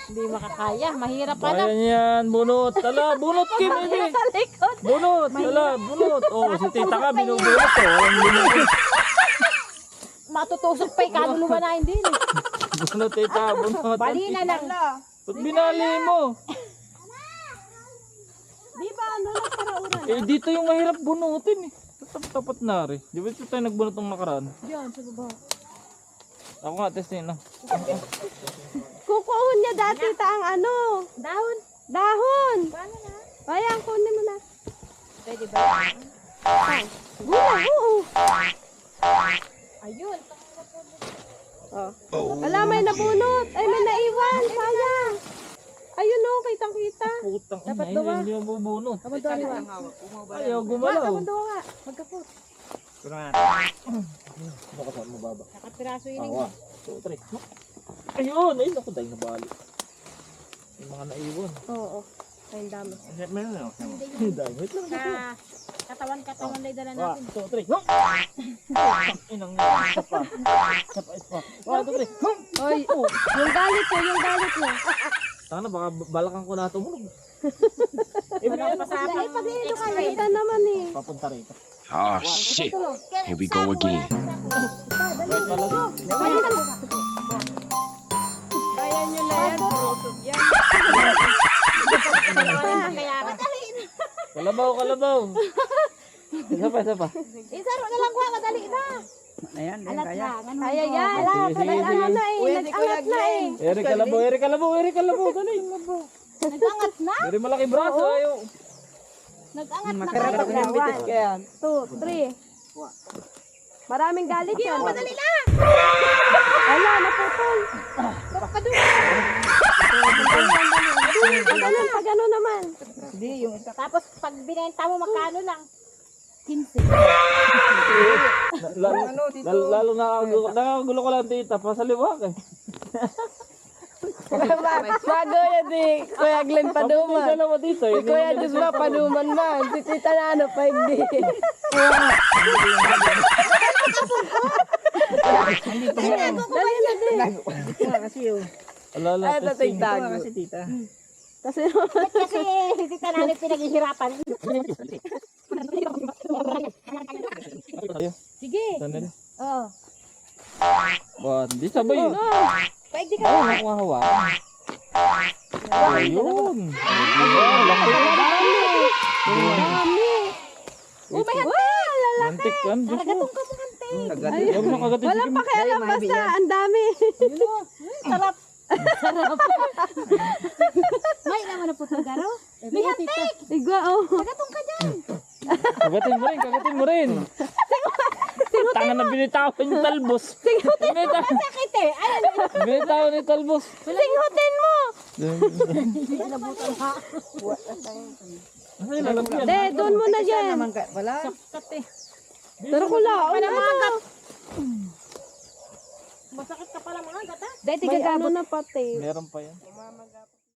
Hindi makakaya. Mahirap pala. Kaya yan, bunot. Tala, bunot Kim, hindi. Bunot, tala, bunot. Oh, si tita ka, binubunot ko. Walang bunot. Matutusok pa kaluluwa na hindi. Bunot, tita, bunot. Bali na lang. Ba't binali mo? Di ba ano lang parauran? Eh, dito yung mahirap bunutin eh. Tapat na rin. Di ba ito tayo nagbunot ng nakaraan? Diyan, sa baba. Ako nga, testin na. Kukuhon niya dati ang ano. Dahon. Dahon. Paano na? Ayan, kunin mo na. Pwede ba? Gulay, oo. Ayun. Oh. Ala, may nabunot. Ay, may naiwan. Sayang. Ayun o, kitang-kita. Putang Dapat ina, dawa. hindi yung bubunot. Kamunduwa niwa. Ayaw gumalaw. Kamunduwa. Magkapot. Baka saan mo baba? Nakapiraso yun. Awa. 2, 3. Ayun! Ayun ako dahil nabali. Yung mga naiwan. Oo. Ayun, dami. Meron na ako. Dahil. Wait lang. Katawan na idala 1, natin. 2, 3. Inang isa pa. Isa pa. 1, 2, 3. Oy, yung galit mo, yung galit mo. Sana baka balakan ko na tumunog. Wala pa sa akin. Kita naman eh. Papunta rito. Oh shit. Here we go again. Wait talaga. Kaya nyo lang. Yan. Kalabaw, kalabaw. Isa pa, isa pa. Isaro na lang kuha, madali na. Ayan, Alat kaya. lang. Kaya yan. Sige, sige, Nag-angat sige. na eh. Nag-angat na eh. Eri kalabaw, eri kalabaw, eri kalabaw. Dali, kalabaw. Nag-angat na. Eri malaki braso, ayaw. Nag-angat na. Makarap ng bitis ka yan. 2, 3. Maraming galit yan. Madali na. Ala, naputol. Pag ano naman. Hindi, yung isa. Tapos pag binenta mo, magkano lang? 15. Lalo nakakagulo ko lang tita, pasaliwak eh. Bago yan di Kuya Glenn Paduman. Dalawa dito eh. Si Kuya Diyos ba Paduman man. Si Tita Nano pa hindi. Dali na din. Nga kasi yun. Alala, Ay, tatay tago. Kasi tita. Kasi Kasi hindi ka namin pinaghihirapan. Sige. Sandali. Oo. Di sabay yun. Paig di ka. Oo, nakuhawa. Ayun. Laki. dami. Mantik kan. Naragatong ka mo hante. Huwag mo kagatin. Walang pakialam basta. Ang dami. Sarap. Sarap. May naman na po itong garo. May hantik. Igwa oh. Naragatong ka dyan. Kagatin mo rin, kagatin mo rin. Tangan na binitawan yung talbos. Sakit eh. Ayan. Binitawan yung talbos. Singhutin mo. Nabutan ha. Ay, lalagyan. De, doon mo na dyan. Naman ka, wala. Sakit eh. Pero kula. Panamagat. Masakit ka pala mga gata. De, tiga ano na pati. Meron pa yan.